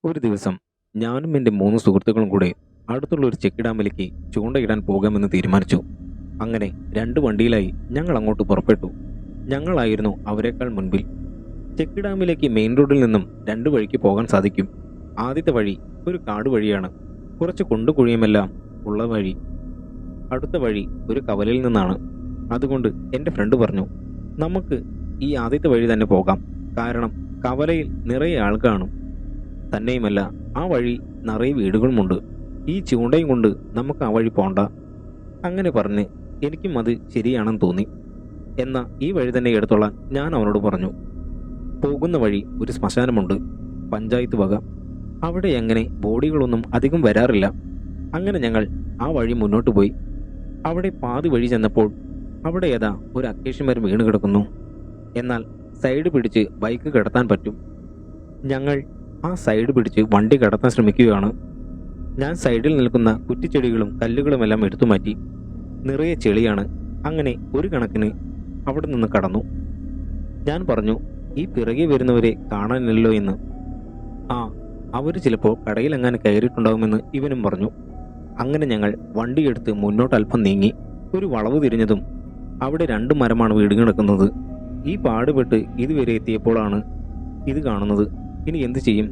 ഒരു ദിവസം ഞാനും എൻ്റെ 3 സുഹൃത്തുക്കളും കൂടെ അടുത്തുള്ള ഒരു ചെക്ക് ഡാമിലേക്ക് ചൂണ്ടയിടാൻ പോകാമെന്ന് തീരുമാനിച്ചു. അങ്ങനെ 2 വണ്ടിയിലായി ഞങ്ങൾ അങ്ങോട്ട് പുറപ്പെട്ടു. ഞങ്ങളായിരുന്നു അവരെക്കാൾ മുൻപിൽ. ചെക്ക് ഡാമിലേക്ക് മെയിൻ റോഡിൽ നിന്നും 2 വഴിക്ക് പോകാൻ സാധിക്കും. ആദ്യത്തെ വഴി ഒരു കാട് വഴിയാണ്, കുറച്ച് കുണ്ടുകുഴിയുമെല്ലാം ഉള്ള വഴി. അടുത്ത വഴി ഒരു കവലയിൽ നിന്നാണ്. അതുകൊണ്ട് എൻ്റെ ഫ്രണ്ട് പറഞ്ഞു, നമുക്ക് ഈ ആദ്യത്തെ വഴി തന്നെ പോകാം, കാരണം കവലയിൽ നിറയെ ആൾ കാണും. തന്നെയുമല്ല, ആ വഴി നിറയെ വീടുകളുമുണ്ട്. ഈ ചൂണ്ടയും കൊണ്ട് നമുക്ക് ആ വഴി പോണ്ട. അങ്ങനെ പറഞ്ഞ് എനിക്കും അത് ശരിയാണെന്ന് തോന്നി. എന്നാൽ ഈ വഴി തന്നെ എടുത്തോളാൻ ഞാൻ അവനോട് പറഞ്ഞു. പോകുന്ന വഴി ഒരു ശ്മശാനമുണ്ട്, പഞ്ചായത്ത് വക. അവിടെ അങ്ങനെ ബോഡികളൊന്നും അധികം വരാറില്ല. അങ്ങനെ ഞങ്ങൾ ആ വഴി മുന്നോട്ട് പോയി. അവിടെ പാതി വഴി ചെന്നപ്പോൾ അവിടെ ഏതാ ഒരു അക്കേഷ്യ മരം വീണ് കിടക്കുന്നു. എന്നാൽ സൈഡ് പിടിച്ച് ബൈക്ക് കടത്താൻ പറ്റും. ഞങ്ങൾ ആ സൈഡ് പിടിച്ച് വണ്ടി കടത്താൻ ശ്രമിക്കുകയാണ്. ഞാൻ സൈഡിൽ നിൽക്കുന്ന കുറ്റിച്ചെടികളും കല്ലുകളുമെല്ലാം എടുത്തു മാറ്റി. നിറയെ ചെളിയാണ്. അങ്ങനെ ഒരു കണക്കിന് അവിടെ നിന്ന് കടന്നു. ഞാൻ പറഞ്ഞു, ഈ പിറകെ വരുന്നവരെ കാണാനില്ലല്ലോ എന്ന്. ആ, അവർ ചിലപ്പോൾ കടയിലെങ്ങാൻ കയറിയിട്ടുണ്ടാകുമെന്ന് ഇവനും പറഞ്ഞു. അങ്ങനെ ഞങ്ങൾ വണ്ടിയെടുത്ത് മുന്നോട്ട് അല്പം നീങ്ങി. ഒരു വളവ് തിരിഞ്ഞതും അവിടെ 2 മരമാണ് വീട് കിടക്കുന്നത്. ഈ പാടുപെട്ട് ഇതുവരെ എത്തിയപ്പോഴാണ് ഇത് കാണുന്നത്. ഇനി എന്ത് ചെയ്യും?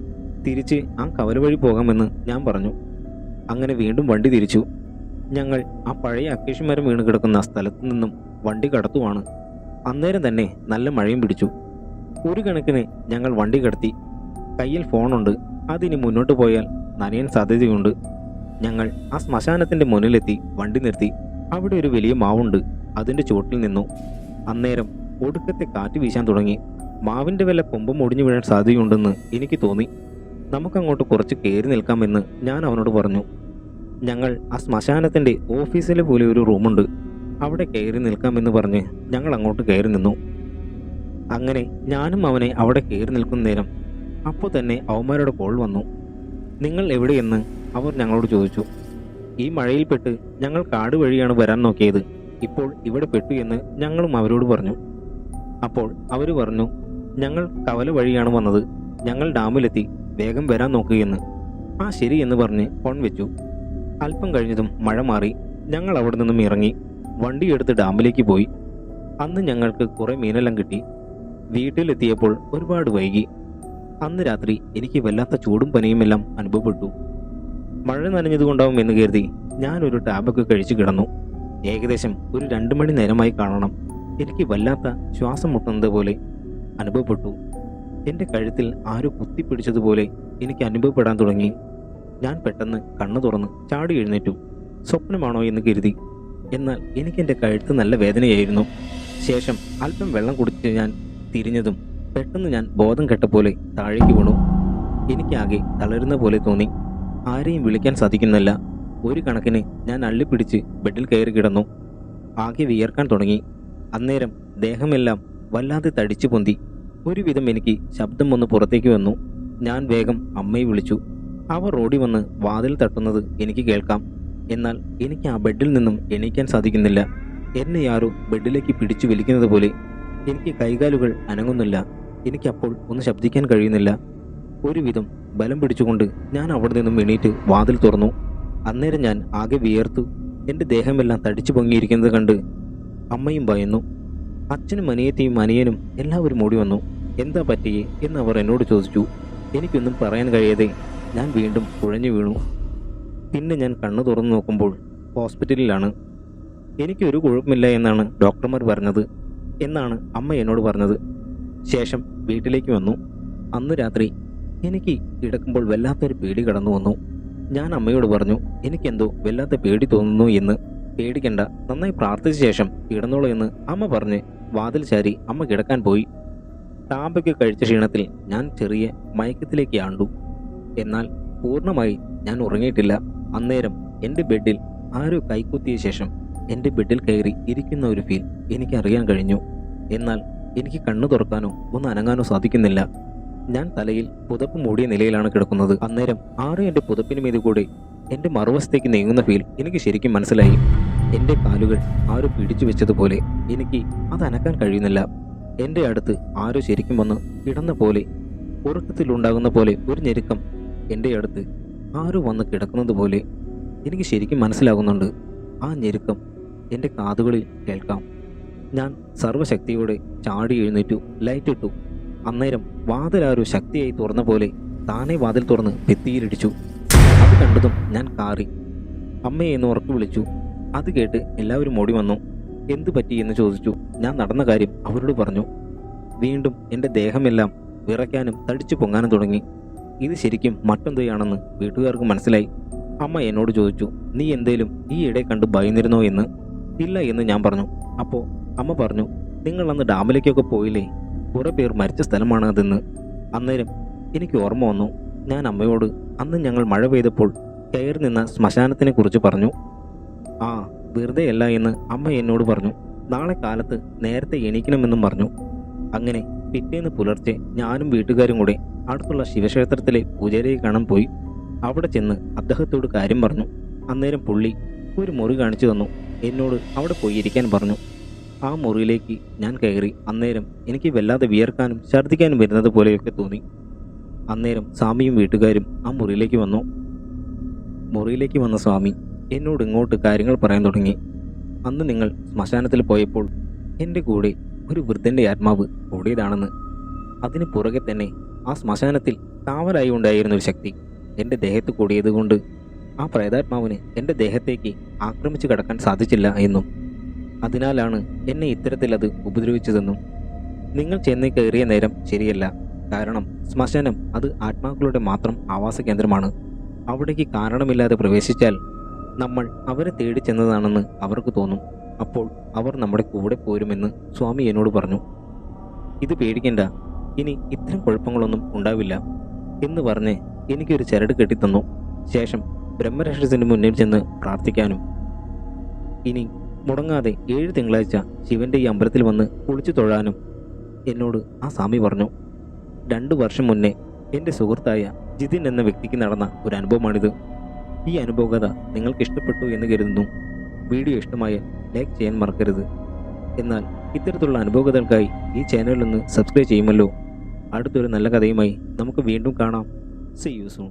തിരിച്ച് ആ കവല വഴി പോകാമെന്ന് ഞാൻ പറഞ്ഞു. അങ്ങനെ വീണ്ടും വണ്ടി തിരിച്ചു. ഞങ്ങൾ ആ പഴയ അക്കേഷ്യ മരം വീണ് കിടക്കുന്ന സ്ഥലത്തു നിന്നും വണ്ടി കടത്തുവാണ്. അന്നേരം തന്നെ നല്ല മഴയും പിടിച്ചു. ഒരു കണക്കിന് ഞങ്ങൾ വണ്ടി കടത്തി. കയ്യിൽ ഫോണുണ്ട്. അതിനി മുന്നോട്ട് പോയാൽ നനയാൻ സാധ്യതയുണ്ട്. ഞങ്ങൾ ആ ശ്മശാനത്തിൻ്റെ മുന്നിലെത്തി വണ്ടി നിർത്തി. അവിടെ ഒരു വലിയ മാവുണ്ട്. അതിൻ്റെ ചുവട്ടിൽ നിന്നു. അന്നേരം ഒടുക്കത്തെ കാറ്റ് വീശാൻ തുടങ്ങി. മാവിൻ്റെ വല്ല കൊമ്പും ഒടിഞ്ഞു വീഴാൻ സാധ്യതയുണ്ടെന്ന് എനിക്ക് തോന്നി. നമുക്കങ്ങോട്ട് കുറച്ച് കയറി നിൽക്കാമെന്ന് ഞാൻ അവനോട് പറഞ്ഞു. ഞങ്ങൾ ആ ശ്മശാനത്തിൻ്റെ ഓഫീസിലെ പോലെ ഒരു റൂമുണ്ട്, അവിടെ കയറി നിൽക്കാമെന്ന് പറഞ്ഞ് ഞങ്ങൾ അങ്ങോട്ട് കയറി നിന്നു. അങ്ങനെ ഞാനും അവനെ അവിടെ കയറി നിൽക്കുന്ന നേരം അപ്പോൾ തന്നെ അവന്മാരുടെ കോൾ വന്നു. നിങ്ങൾ എവിടെയെന്ന് അവർ ഞങ്ങളോട് ചോദിച്ചു. ഈ മഴയിൽപ്പെട്ട് ഞങ്ങൾ കാട് വഴിയാണ് വരാൻ നോക്കിയത്, ഇപ്പോൾ ഇവിടെ പെട്ടു എന്ന് ഞങ്ങളും അവരോട് പറഞ്ഞു. അപ്പോൾ അവർ പറഞ്ഞു, ഞങ്ങൾ കവല വഴിയാണ് വന്നത്, ഞങ്ങൾ ഡാമിലെത്തി, വേഗം വരാൻ നോക്കുകയെന്ന്. ആ ശരി എന്ന് പറഞ്ഞ് ഫോൺ വെച്ചു. അല്പം കഴിഞ്ഞതും മഴ മാറി. ഞങ്ങൾ അവിടെ നിന്നും ഇറങ്ങി വണ്ടിയെടുത്ത് ഡാമിലേക്ക് പോയി. അന്ന് ഞങ്ങൾക്ക് കുറേ മീനെല്ലാം കിട്ടി. വീട്ടിലെത്തിയപ്പോൾ ഒരുപാട് വൈകി. അന്ന് രാത്രി എനിക്ക് വല്ലാത്ത ചൂടും പനിയുമെല്ലാം അനുഭവപ്പെട്ടു. മഴ നനഞ്ഞതുകൊണ്ടാവും എന്ന് കരുതി ഞാനൊരു ടാബൊക്കെ കഴിച്ചു കിടന്നു. ഏകദേശം ഒരു 2 മണി നേരമായി കാണണം. എനിക്ക് വല്ലാത്ത ശ്വാസം മുട്ടുന്നത് പോലെ അനുഭവപ്പെട്ടു. എൻ്റെ കഴുത്തിൽ ആരോ കുത്തിപ്പിടിച്ചതുപോലെ എനിക്ക് അനുഭവപ്പെടാൻ തുടങ്ങി. ഞാൻ പെട്ടെന്ന് കണ്ണു തുറന്ന് ചാടി എഴുന്നേറ്റു. സ്വപ്നമാണോ എന്ന് കരുതി. എന്നാൽ എനിക്കെൻ്റെ കഴുത്ത് നല്ല വേദനയായിരുന്നു. ശേഷം അല്പം വെള്ളം കുടിച്ച് ഞാൻ തിരിഞ്ഞതും പെട്ടെന്ന് ഞാൻ ബോധം കെട്ട പോലെ താഴേക്ക് വീണു. എനിക്കാകെ തളരുന്ന പോലെ തോന്നി. ആരെയും വിളിക്കാൻ സാധിക്കുന്നില്ല. ഒരു കണക്കിന് ഞാൻ അള്ളിപ്പിടിച്ച് ബെഡിൽ കയറി കിടന്നു. ആകെ വിയർക്കാൻ തുടങ്ങി. അന്നേരം ദേഹമെല്ലാം വല്ലാതെ തടിച്ചു പൊന്തി. ഒരുവിധം എനിക്ക് ശബ്ദം ഒന്ന് പുറത്തേക്ക് വന്നു. ഞാൻ വേഗം അമ്മയെ വിളിച്ചു. അവർ ഓടി വന്ന് വാതിൽ തട്ടുന്നത് എനിക്ക് കേൾക്കാം. എന്നാൽ എനിക്ക് ആ ബെഡിൽ നിന്നും എണീക്കാൻ സാധിക്കുന്നില്ല. എന്നെ ആരോ ബെഡിലേക്ക് പിടിച്ചു വലിക്കുന്നത് പോലെ. എനിക്ക് കൈകാലുകൾ അനങ്ങുന്നില്ല. എനിക്കപ്പോൾ ഒന്ന് ശബ്ദിക്കാൻ കഴിയുന്നില്ല. ഒരുവിധം ബലം പിടിച്ചുകൊണ്ട് ഞാൻ അവിടെ നിന്നും എണീറ്റ് വാതിൽ തുറന്നു. അന്നേരം ഞാൻ ആകെ വിയർത്തു. എൻ്റെ ദേഹമെല്ലാം തടിച്ചു പൊങ്ങിയിരിക്കുന്നത് കണ്ട് അമ്മയും ഭയന്നു. അച്ഛനും അനിയനും എല്ലാവരും ഓടി വന്നു. എന്താ പറ്റിയേ എന്ന് അവർ എന്നോട് ചോദിച്ചു. എനിക്കൊന്നും പറയാൻ കഴിയാതെ ഞാൻ വീണ്ടും കുഴഞ്ഞു വീണു. പിന്നെ ഞാൻ കണ്ണു തുറന്നു നോക്കുമ്പോൾ ഹോസ്പിറ്റലിലാണ്. എനിക്കൊരു കുഴപ്പമില്ല എന്നാണ് ഡോക്ടർമാർ പറഞ്ഞത് എന്നാണ് അമ്മ എന്നോട് പറഞ്ഞത്. ശേഷം വീട്ടിലേക്ക് വന്നു. അന്ന് രാത്രി എനിക്ക് കിടക്കുമ്പോൾ വല്ലാത്തൊരു പേടി കടന്നു വന്നു. ഞാൻ അമ്മയോട് പറഞ്ഞു, എനിക്കെന്തോ വല്ലാത്ത പേടി തോന്നുന്നു എന്ന്. പേടിക്കണ്ട, നന്നായി പ്രാർത്ഥിച്ച ശേഷം കിടന്നോളൂ എന്ന് അമ്മ പറഞ്ഞ് വാതിൽ ചാരി അമ്മ കിടക്കാൻ പോയി. ടാമ്പൊക്കെ കഴിച്ച ക്ഷീണത്തിൽ ഞാൻ ചെറിയ മയക്കത്തിലേക്ക് ആണ്ടു. എന്നാൽ പൂർണ്ണമായി ഞാൻ ഉറങ്ങിയിട്ടില്ല. അന്നേരം എൻ്റെ ബെഡിൽ ആരോ കൈക്കുത്തിയ ശേഷം എൻ്റെ ബെഡിൽ കയറി ഇരിക്കുന്ന ഒരു ഫീൽ എനിക്കറിയാൻ കഴിഞ്ഞു. എന്നാൽ എനിക്ക് കണ്ണു തുറക്കാനോ ഒന്ന് അനങ്ങാനോ സാധിക്കുന്നില്ല. ഞാൻ തലയിൽ പുതപ്പ് മൂടിയ നിലയിലാണ് കിടക്കുന്നത്. അന്നേരം ആരും എൻ്റെ പുതപ്പിന് മീതെ കൂടെ എൻ്റെ മറുവശത്തേക്ക് നീങ്ങുന്ന ഫീൽ എനിക്ക് ശരിക്കും മനസ്സിലായി. എൻ്റെ കാലുകൾ ആരോ പിടിച്ചു വെച്ചതുപോലെ. എനിക്ക് അത് അനക്കാൻ കഴിയുന്നില്ല. എൻ്റെ അടുത്ത് ആരോ ശരിക്കും വന്ന് കിടന്ന പോലെ, ഉറക്കത്തിലുണ്ടാകുന്ന പോലെ ഒരു ഞെരുക്കം എൻ്റെ അടുത്ത് ആരോ വന്ന് കിടക്കുന്നത് പോലെ എനിക്ക് ശരിക്കും മനസ്സിലാകുന്നുണ്ട്. ആ ഞെരുക്കം എൻ്റെ കാതുകളിൽ കേൾക്കാം. ഞാൻ സർവ്വശക്തിയോടെ ചാടി എഴുന്നേറ്റു, ലൈറ്റ് ഇട്ടു. അന്നേരം വാതിലാരോ ശക്തിയായി തുറന്ന പോലെ താനെ വാതിൽ തുറന്ന് ഭിത്തിയിലിടിച്ചു. അത് കണ്ടതും ഞാൻ കാറി അമ്മയെ എന്ന് ഉറക്കെ വിളിച്ചു. അത് കേട്ട് എല്ലാവരും ഓടി വന്നു. എന്തു പറ്റി എന്ന് ചോദിച്ചു. ഞാൻ നടന്ന കാര്യം അവരോട് പറഞ്ഞു. വീണ്ടും എൻ്റെ ദേഹമെല്ലാം വിറയ്ക്കാനും തടിച്ചു പൊങ്ങാനും തുടങ്ങി. ഇത് ശരിക്കും മട്ടെന്തയാണെന്ന് വീട്ടുകാർക്ക് മനസ്സിലായി. അമ്മ എന്നോട് ചോദിച്ചു, നീ എന്തേലും ഈ ഇടെ കണ്ട് ഭയന്നിരുന്നോ എന്ന്. ഇല്ല എന്ന് ഞാൻ പറഞ്ഞു. അപ്പോൾ അമ്മ പറഞ്ഞു, നിങ്ങൾ അന്ന് ഡാമിലേക്കൊക്കെ പോയില്ലേ, കുറെ പേർ മരിച്ച സ്ഥലമാണ് അതെന്ന്. അന്നേരം എനിക്ക് ഓർമ്മ വന്നു. ഞാൻ അമ്മയോട് അന്ന് ഞങ്ങൾ മഴ പെയ്തപ്പോൾ കയറി നിന്ന ശ്മശാനത്തിനെ കുറിച്ച് പറഞ്ഞു. ആ, വെറുതെ അല്ല എന്ന് അമ്മ എന്നോട് പറഞ്ഞു. നാളെ കാലത്ത് നേരത്തെ എണീക്കണമെന്നും പറഞ്ഞു. അങ്ങനെ പിറ്റേന്ന് പുലർച്ചെ ഞാനും വീട്ടുകാരും കൂടെ അടുത്തുള്ള ശിവക്ഷേത്രത്തിലെ പൂജാരിയെ കാണാൻ പോയി. അവിടെ ചെന്ന് അദ്ദേഹത്തോട് കാര്യം പറഞ്ഞു. അന്നേരം പുള്ളി ഒരു മുറി കാണിച്ചു തന്നു. എന്നോട് അവിടെ പോയി ഇരിക്കാൻ പറഞ്ഞു. ആ മുറിയിലേക്ക് ഞാൻ കയറി. അന്നേരം എനിക്ക് വല്ലാതെ വിയർക്കാനും ഛർദ്ദിക്കാനും വരുന്നത് പോലെയൊക്കെ തോന്നി. അന്നേരം സ്വാമിയും വീട്ടുകാരും ആ മുറിയിലേക്ക് വന്നു. മുറിയിലേക്ക് വന്ന സ്വാമി എന്നോട് ഇങ്ങോട്ട് കാര്യങ്ങൾ പറയാൻ തുടങ്ങി. അന്ന് നിങ്ങൾ ശ്മശാനത്തിൽ പോയപ്പോൾ എൻ്റെ കൂടെ ഒരു വൃദ്ധൻ്റെ ആത്മാവ് ഓടിയതാണെന്ന്. അതിന് പുറകെ തന്നെ ആ ശ്മശാനത്തിൽ കാവലായി ഉണ്ടായിരുന്ന ഒരു ശക്തി എൻ്റെ ദേഹത്ത് കൂടിയതുകൊണ്ട് ആ പ്രേതാത്മാവിന് എൻ്റെ ദേഹത്തേക്ക് ആക്രമിച്ചു കടക്കാൻ സാധിച്ചില്ല എന്നും അതിനാലാണ് എന്നെ ഇത്തരത്തിൽ അത് ഉപദ്രവിച്ചതെന്നും. നിങ്ങൾ ചെന്ന് കയറിയ നേരം ശരിയല്ല. കാരണം ശ്മശാനം അത് ആത്മാക്കളുടെ മാത്രം ആവാസ കേന്ദ്രമാണ്. അവിടേക്ക് കാരണമില്ലാതെ പ്രവേശിച്ചാൽ നമ്മൾ അവരെ തേടി ചെന്നതാണെന്ന് അവർക്ക് തോന്നും. അപ്പോൾ അവർ നമ്മുടെ കൂടെ പോരുമെന്ന് സ്വാമി എന്നോട് പറഞ്ഞു. ഇത് പേടിക്കണ്ട, ഇനി ഇത്തരം കുഴപ്പങ്ങളൊന്നും ഉണ്ടാവില്ല എന്ന് പറഞ്ഞ് എനിക്കൊരു ചരട് കെട്ടിത്തന്നു. ശേഷം ബ്രഹ്മരക്ഷസിന് മുന്നിൽ ചെന്ന് പ്രാർത്ഥിക്കാനും ഇനി മുടങ്ങാതെ 7 തിങ്കളാഴ്ച ശിവന്റെ ഈ അമ്പലത്തിൽ വന്ന് കുളിച്ചു തൊഴാനും എന്നോട് ആ സ്വാമി പറഞ്ഞു. 2 വർഷം മുന്നേ എൻ്റെ സുഹൃത്തായ ജിതിൻ എന്ന വ്യക്തിക്ക് നടന്ന ഒരു അനുഭവമാണിത്. ഈ അനുഭവകഥ നിങ്ങൾക്ക് ഇഷ്ടപ്പെട്ടു എന്ന് കരുതുന്നു. വീഡിയോ ഇഷ്ടമായ ലൈക്ക് ചെയ്യാൻ മറക്കരുത്. എന്നാൽ ഇത്തരത്തിലുള്ള അനുഭവകഥകൾക്കായി ഈ ചാനലിൽ നിന്ന് സബ്സ്ക്രൈബ് ചെയ്യുമല്ലോ. അടുത്തൊരു നല്ല കഥയുമായി നമുക്ക് വീണ്ടും കാണാം. See you soon.